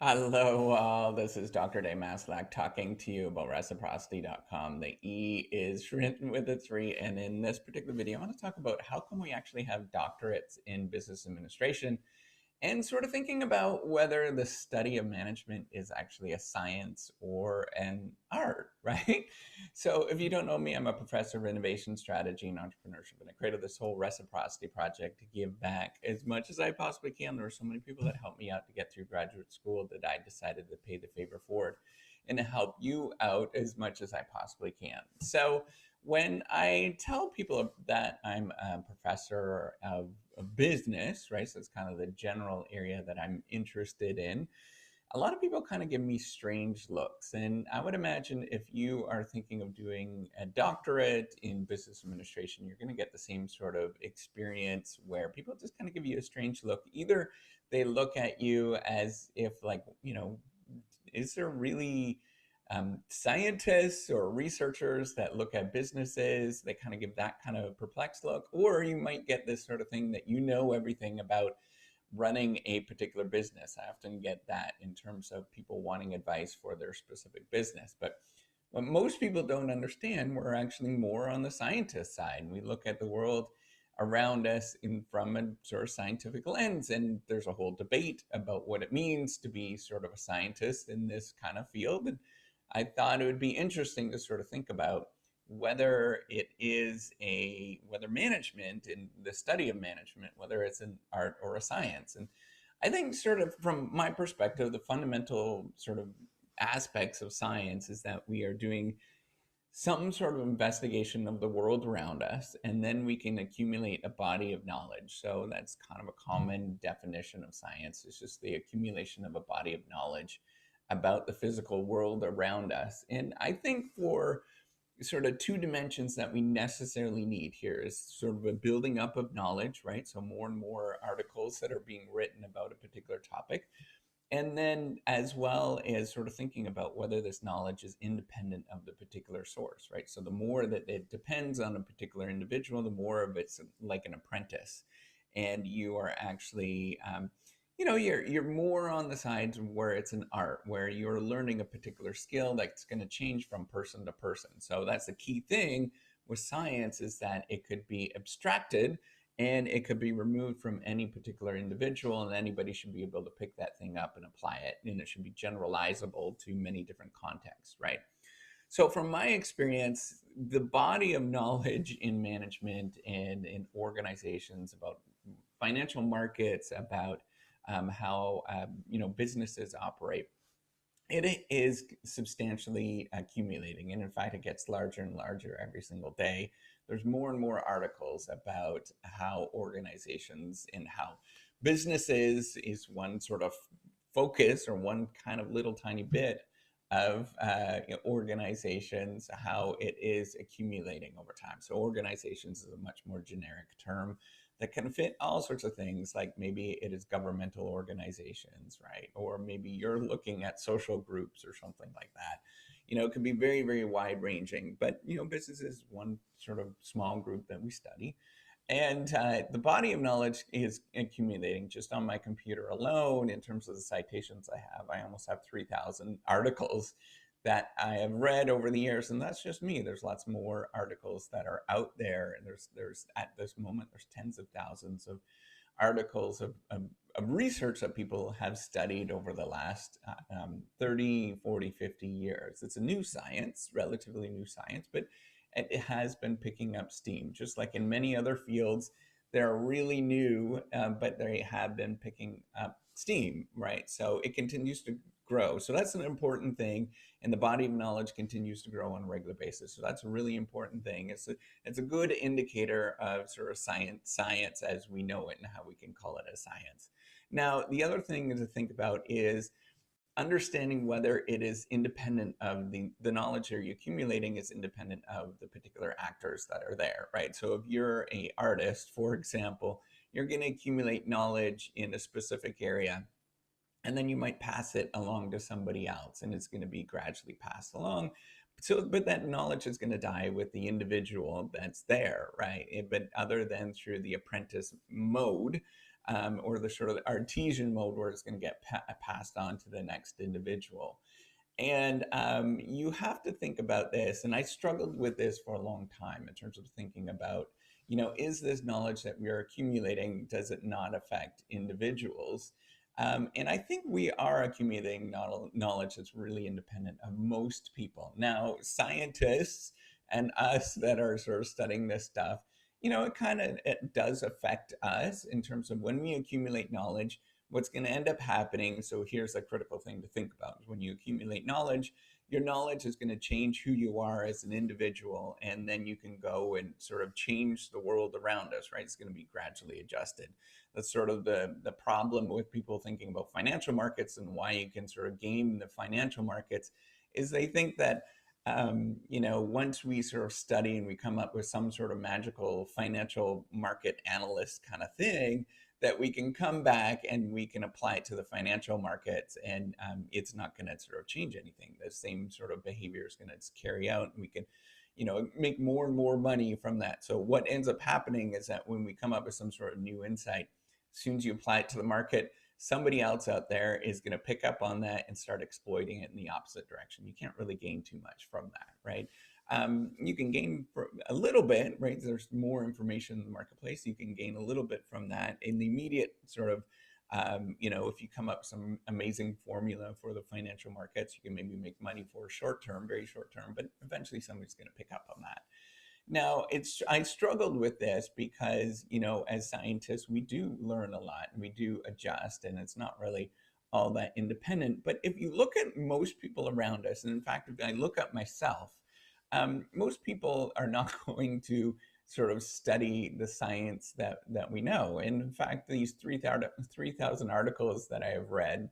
Hello, all. This is Dr. Day Maslak talking to you about reciprocity.com. The E is written with a three. And in this particular video, I want to talk about how come we actually have doctorates in business administration and sort of thinking about whether the study of management is actually a science or an art, right? So, if you don't know me, I'm a professor of innovation strategy and entrepreneurship, and I created this whole reciprocity project to give back as much as I possibly can. There were so many people that helped me out to get through graduate school that I decided to pay the favor forward and to help you out as much as I possibly can. So, when I tell people that I'm a professor of business, right? So it's kind of the general area that I'm interested in. A lot of people kind of give me strange looks. And I would imagine if you are thinking of doing a doctorate in business administration, you're going to get the same sort of experience where people just kind of give you a strange look. Either they look at you as if, like, is there really scientists or researchers that look at businesses? They kind of give that kind of perplexed look. Or you might get this sort of thing that you know everything about running a particular business. I often get that in terms of people wanting advice for their specific business. But what most people don't understand, we're actually more on the scientist side. We look at the world around us from a sort of scientific lens, and there's a whole debate about what it means to be sort of a scientist in this kind of field. And I thought it would be interesting to sort of think about whether it is whether management and the study of management, whether it's an art or a science. And I think, sort of from my perspective, the fundamental sort of aspects of science is that we are doing some sort of investigation of the world around us, and then we can accumulate a body of knowledge. So that's kind of a common definition of science. It's just the accumulation of a body of knowledge about the physical world around us. And I think for sort of two dimensions that we necessarily need here is sort of a building up of knowledge, right? So more and more articles that are being written about a particular topic. And then, as well as sort of thinking about whether this knowledge is independent of the particular source, right? So the more that it depends on a particular individual, the more of it's like an apprentice. And you are actually, you're more on the sides where it's an art, where you're learning a particular skill that's going to change from person to person. So that's the key thing with science, is that it could be abstracted and it could be removed from any particular individual, and anybody should be able to pick that thing up and apply it, and it should be generalizable to many different contexts, right? So from my experience, the body of knowledge in management and in organizations about financial markets, about how businesses operate, it is substantially accumulating. And in fact, it gets larger and larger every single day. There's more and more articles about how organizations and how businesses is one sort of focus, or one kind of little tiny bit of organizations, how it is accumulating over time. So organizations is a much more generic term that can fit all sorts of things, like maybe it is governmental organizations, right? Or maybe you're looking at social groups or something like that. It can be very, very wide ranging, but business is one sort of small group that we study. And the body of knowledge is accumulating. Just on my computer alone, in terms of the citations I almost have 3,000 articles that I have read over the years, and that's just me. There's lots more articles that are out there, and there's at this moment there's tens of thousands of articles of research that people have studied over the last 30, 40, 50 years. It's a new science, relatively new science, but it has been picking up steam. Just like in many other fields, they're really new, but they have been picking up steam, right? So it continues to grow. So that's an important thing. And the body of knowledge continues to grow on a regular basis. So that's a really important thing. It's a good indicator of sort of science as we know it, and how we can call it a science. Now, the other thing to think about is understanding whether it is independent of the knowledge that you're accumulating, is independent of the particular actors that are there, right? So if you're an artist, for example, you're going to accumulate knowledge in a specific area, and then you might pass it along to somebody else, and it's going to be gradually passed along. So, but that knowledge is going to die with the individual that's there, right? But other than through the apprentice mode, or the sort of artesian mode where it's going to get passed on to the next individual. And you have to think about this. And I struggled with this for a long time in terms of thinking about, is this knowledge that we are accumulating, does it not affect individuals? And I think we are accumulating knowledge that's really independent of most people. Now, scientists and us that are sort of studying this stuff, it does affect us in terms of when we accumulate knowledge, what's going to end up happening. So here's a critical thing to think about. When you accumulate knowledge, your knowledge is going to change who you are as an individual, and then you can go and sort of change the world around us, right? It's going to be gradually adjusted. That's sort of the problem with people thinking about financial markets and why you can sort of game the financial markets is they think that once we sort of study and we come up with some sort of magical financial market analyst kind of thing, that we can come back and we can apply it to the financial markets, and it's not going to sort of change anything. The same sort of behavior is going to carry out, and we can, make more and more money from that. So what ends up happening is that when we come up with some sort of new insight, as soon as you apply it to the market, somebody else out there is going to pick up on that and start exploiting it in the opposite direction. You can't really gain too much from that, right? You can gain a little bit, right? There's more information in the marketplace. You can gain a little bit from that in the immediate sort of, if you come up with some amazing formula for the financial markets, you can maybe make money for short term, very short term, but eventually somebody's going to pick up on that. Now, I struggled with this because, as scientists, we do learn a lot and we do adjust, and it's not really all that independent. But if you look at most people around us, and in fact, if I look at myself, most people are not going to sort of study the science that we know. And in fact, these 3,000 articles that I have read,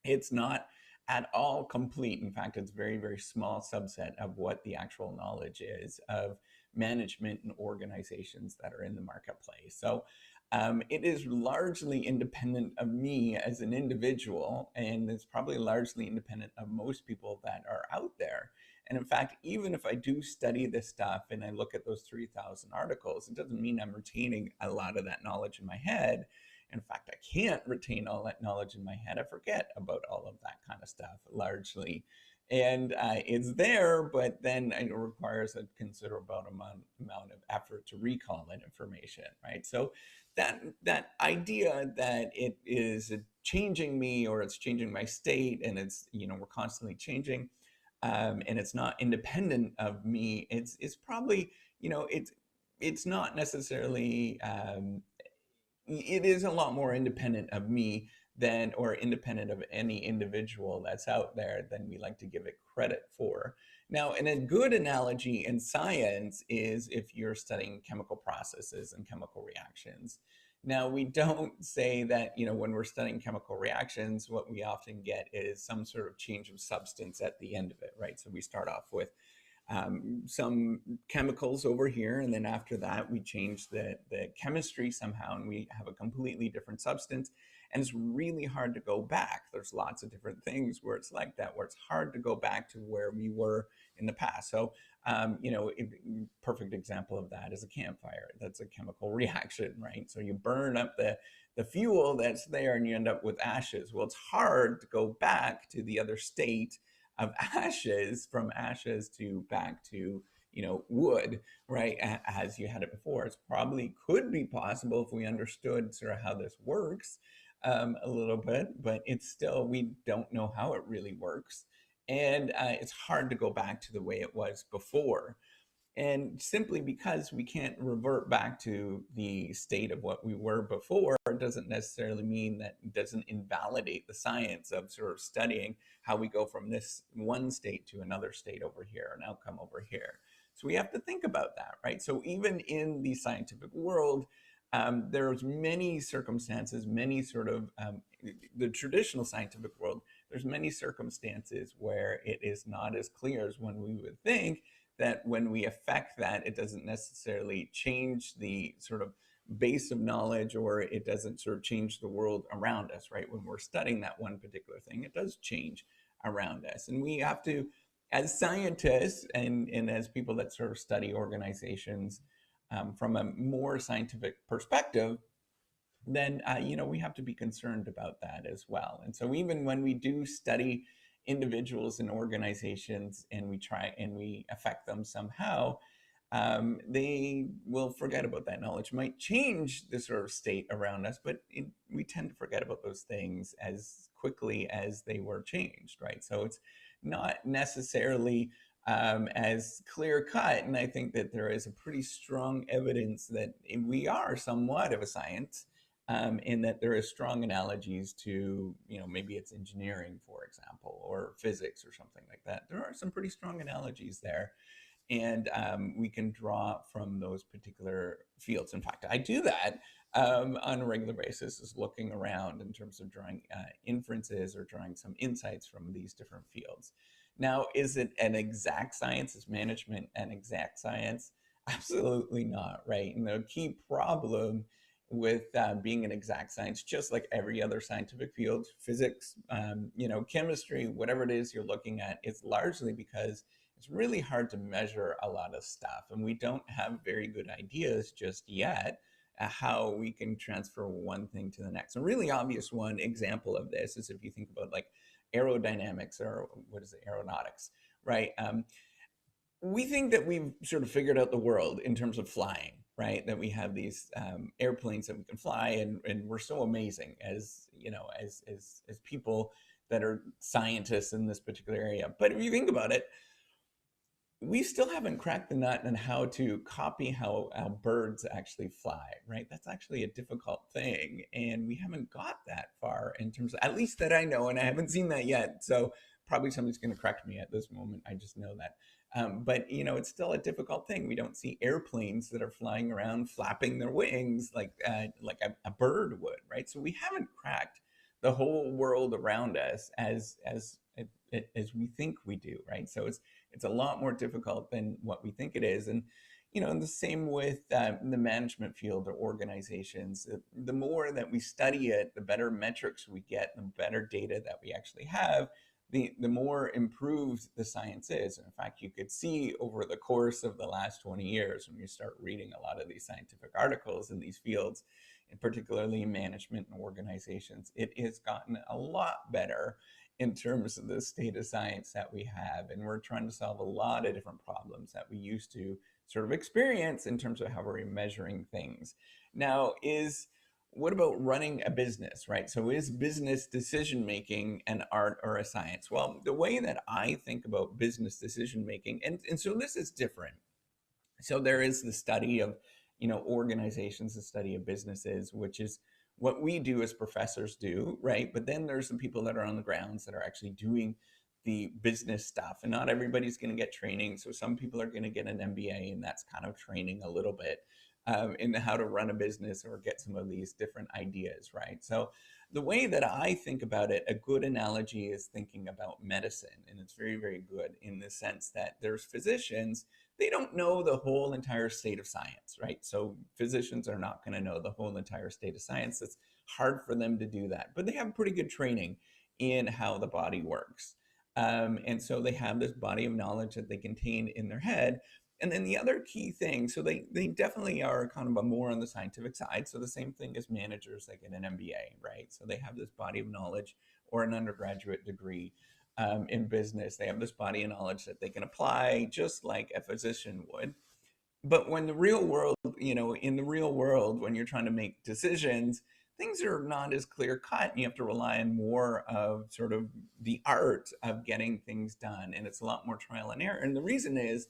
it's not at all complete. In fact, it's very, very small subset of what the actual knowledge is of management and organizations that are in the marketplace. So it is largely independent of me as an individual, and it's probably largely independent of most people that are out there. And in fact, even if I do study this stuff and I look at those 3,000 articles, it doesn't mean I'm retaining a lot of that knowledge in my head. In fact, I can't retain all that knowledge in my head. I forget about all of that kind of stuff largely. And it's there, but then it requires a considerable amount of effort to recall that information, right? So that idea that it is changing me or it's changing my state, and it's, we're constantly changing, and it's not independent of me, it's probably, it's not necessarily, it is a lot more independent of me than, or independent of any individual that's out there than we like to give it credit for. Now, and a good analogy in science is if you're studying chemical processes and chemical reactions. Now, we don't say that, when we're studying chemical reactions, what we often get is some sort of change of substance at the end of it, right? So we start off with some chemicals over here, and then after that we change the chemistry somehow, and we have a completely different substance. And it's really hard to go back. There's lots of different things where it's like that, where it's hard to go back to where we were in the past. So perfect example of that is a campfire. That's a chemical reaction, right? So you burn up the fuel that's there and you end up with ashes. Well, it's hard to go back to the other state of ashes, from ashes to back to, wood, right, as you had it before. It's probably could be possible if we understood sort of how this works a little bit, but it's still, we don't know how it really works. And it's hard to go back to the way it was before. And simply because we can't revert back to the state of what we were before doesn't necessarily mean that it doesn't invalidate the science of sort of studying how we go from this one state to another state over here, an outcome over here. So we have to think about that, right? So even in the scientific world, there's many circumstances, many sort of, the traditional scientific world, there's many circumstances where it is not as clear as when we would think, that when we affect that, it doesn't necessarily change the sort of base of knowledge, or it doesn't sort of change the world around us, right? When we're studying that one particular thing, it does change around us. And we have to, as scientists and as people that sort of study organizations from a more scientific perspective, then we have to be concerned about that as well. And so even when we do study individuals and organizations and we try and we affect them somehow, they will forget about that knowledge. It might change the sort of state around us, but we tend to forget about those things as quickly as they were changed, right? So it's not necessarily as clear cut. And I think that there is a pretty strong evidence that we are somewhat of a science, in that there is strong analogies to, maybe it's engineering, for example, or physics or something like that. There are some pretty strong analogies there, and we can draw from those particular fields. In fact, I do that on a regular basis, is looking around in terms of drawing inferences or drawing some insights from these different fields. Now, is it an exact science? Is management an exact science? Absolutely not, right? And the key problem with being an exact science, just like every other scientific field, physics, chemistry, whatever it is you're looking at, is largely because it's really hard to measure a lot of stuff. And we don't have very good ideas just yet how we can transfer one thing to the next. A really obvious one example of this is if you think about like aerodynamics, or what is it, aeronautics, right? We think that we've sort of figured out the world in terms of flying, right? That we have these airplanes that we can fly, and we're so amazing as as people that are scientists in this particular area. But if you think about it, we still haven't cracked the nut on how to copy how birds actually fly, right? That's actually a difficult thing. And we haven't got that far in terms of, at least that I know, and I haven't seen that yet. So probably somebody's going to correct me at this moment. I just know that. But, it's still a difficult thing. We don't see airplanes that are flying around flapping their wings like a bird would, right? So we haven't cracked the whole world around us as we think we do, right? So it's a lot more difficult than what we think it is. And and the same with the management field or organizations. The more that we study it, the better metrics we get, the better data that we actually have, the more improved the science is. In fact, you could see over the course of the last 20 years, when you start reading a lot of these scientific articles in these fields, and particularly in management and organizations, it has gotten a lot better in terms of the state of science that we have. And we're trying to solve a lot of different problems that we used to sort of experience in terms of how we're measuring things. Now, what about running a business, right? So is business decision making an art or a science? Well, the way that I think about business decision making, and so this is different. So there is the study of, organizations, the study of businesses, which is what we do as professors do, right? But then there's some people that are on the grounds that are actually doing the business stuff, and not everybody's going to get training. So some people are going to get an MBA, and that's kind of training a little bit in how to run a business or get some of these different ideas, right? So the way that I think about it, a good analogy is thinking about medicine. And it's very, very good in the sense that there's physicians, they don't know the whole entire state of science, right? So physicians are not going to know the whole entire state of science. It's hard for them to do that, but they have pretty good training in how the body works. And so they have this body of knowledge that they contain in their head. And then the other key thing, so they definitely are kind of a more on the scientific side. So the same thing as managers that get an MBA, right? So they have this body of knowledge or an undergraduate degree in business. They have this body of knowledge that they can apply just like a physician would. But when the real world, in the real world, when you're trying to make decisions, things are not as clear cut, and you have to rely on more of sort of the art of getting things done. And it's a lot more trial and error. And the reason is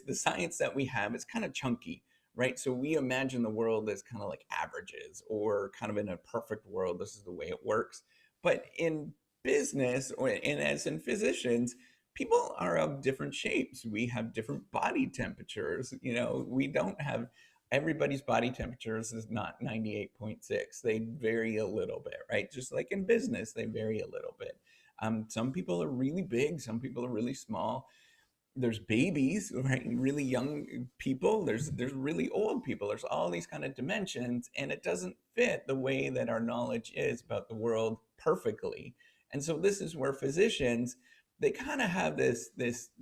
the science that we have is kind of chunky, right? So we imagine the world as kind of like averages, or kind of in a perfect world, this is the way it works. But in business, and as in physicians, people are of different shapes. We have different body temperatures. We don't have everybody's body temperatures is not 98.6. They vary a little bit, right? Just like in business, they vary a little bit. Some people are really big, some people are really small. There's babies, right? Really young people. There's really old people. There's all these kind of dimensions, and it doesn't fit the way that our knowledge is about the world perfectly. And so this is where physicians, they kind of have this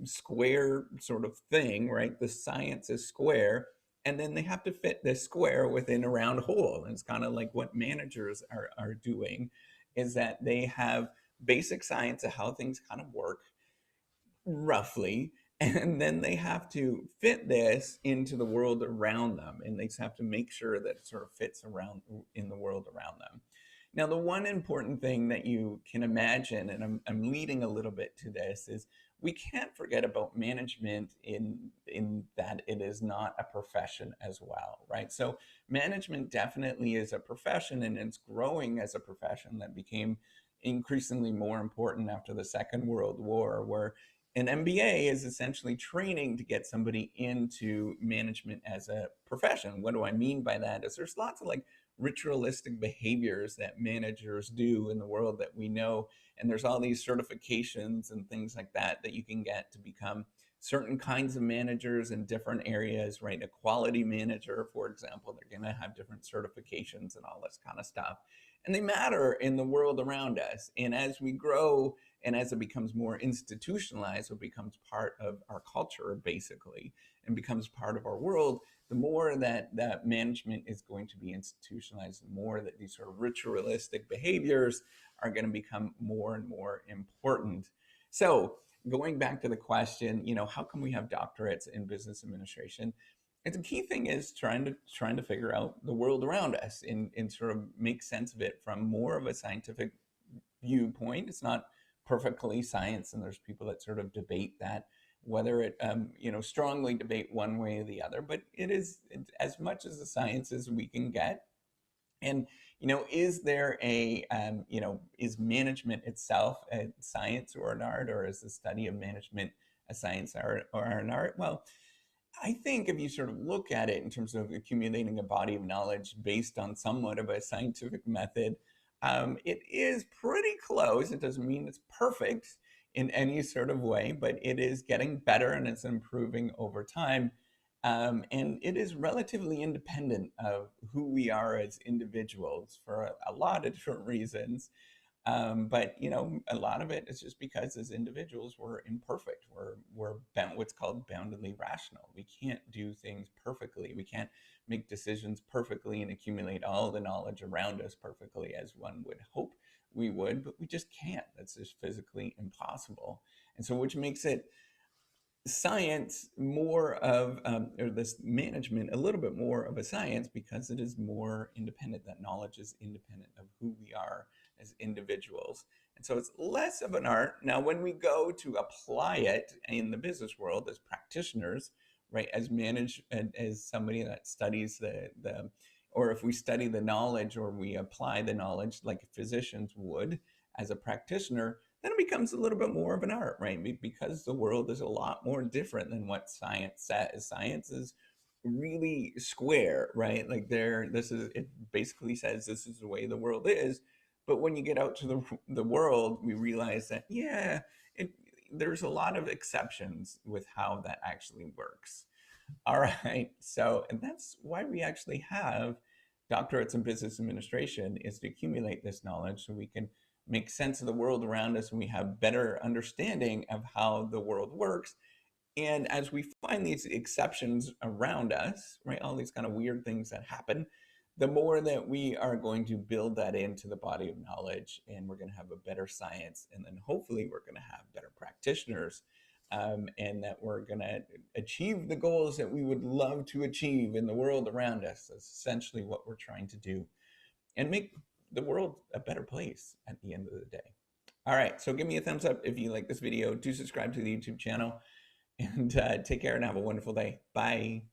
square sort of thing, right? The science is square, and then they have to fit this square within a round hole. And it's kind of like what managers are doing, is that they have basic science of how things kind of work roughly, and then they have to fit this into the world around them, and they just have to make sure that it sort of fits around in the world around them. Now, the one important thing that you can imagine, and I'm leading a little bit to this, is we can't forget about management in that it is not a profession as well, right? So management definitely is a profession, and it's growing as a profession that became increasingly more important after the Second World War, where an MBA is essentially training to get somebody into management as a profession. What do I mean by that? Is there's lots of like ritualistic behaviors that managers do in the world that we know, and there's all these certifications and things like that that you can get to become certain kinds of managers in different areas, right? A quality manager, for example, they're going to have different certifications and all this kind of stuff, and they matter in the world around us. And as we grow and as it becomes more institutionalized, it becomes part of our culture basically, and becomes part of our world, the more that management is going to be institutionalized, the more that these sort of ritualistic behaviors are going to become more and more important. So going back to the question, how can we have doctorates in business administration? And the key thing is trying to figure out the world around us, and sort of make sense of it from more of a scientific viewpoint. It's not perfectly science, and there's people that sort of debate that, whether it strongly debate one way or the other, but it is as much as a science as we can get. And is there a is management itself a science or an art, or is the study of management a science or an art? Well, I think if you sort of look at it in terms of accumulating a body of knowledge based on somewhat of a scientific method, it is pretty close. It doesn't mean it's perfect in any sort of way, but it is getting better and it's improving over time. And it is relatively independent of who we are as individuals for a lot of different reasons. But a lot of it is just because as individuals we're imperfect. We're what's called boundedly rational. We can't do things perfectly. We can't make decisions perfectly and accumulate all the knowledge around us perfectly as one would hope we would, but we just can't. That's just physically impossible. And so, which makes it science more of, or this management a little bit more of a science, because it is more independent. That knowledge is independent of who we are as individuals, and so it's less of an art. Now when we go to apply it in the business world as practitioners, right, as somebody that studies the or if we study the knowledge or we apply the knowledge like physicians would as a practitioner, then it becomes a little bit more of an art, right? Because the world is a lot more different than what science says. Science is really square, right? Like it basically says this is the way the world is. But when you get out to the world, we realize that, yeah, it, there's a lot of exceptions with how that actually works. All right. So, and that's why we actually have doctorates in business administration, is to accumulate this knowledge so we can make sense of the world around us and we have better understanding of how the world works. And as we find these exceptions around us, right, all these kind of weird things that happen, the more that we are going to build that into the body of knowledge, and we're going to have a better science, and then hopefully we're going to have better practitioners, and that we're going to achieve the goals that we would love to achieve in the world around us. That's essentially what we're trying to do, and make the world a better place at the end of the day. All right, so give me a thumbs up if you like this video. Do subscribe to the YouTube channel, and take care and have a wonderful day. Bye.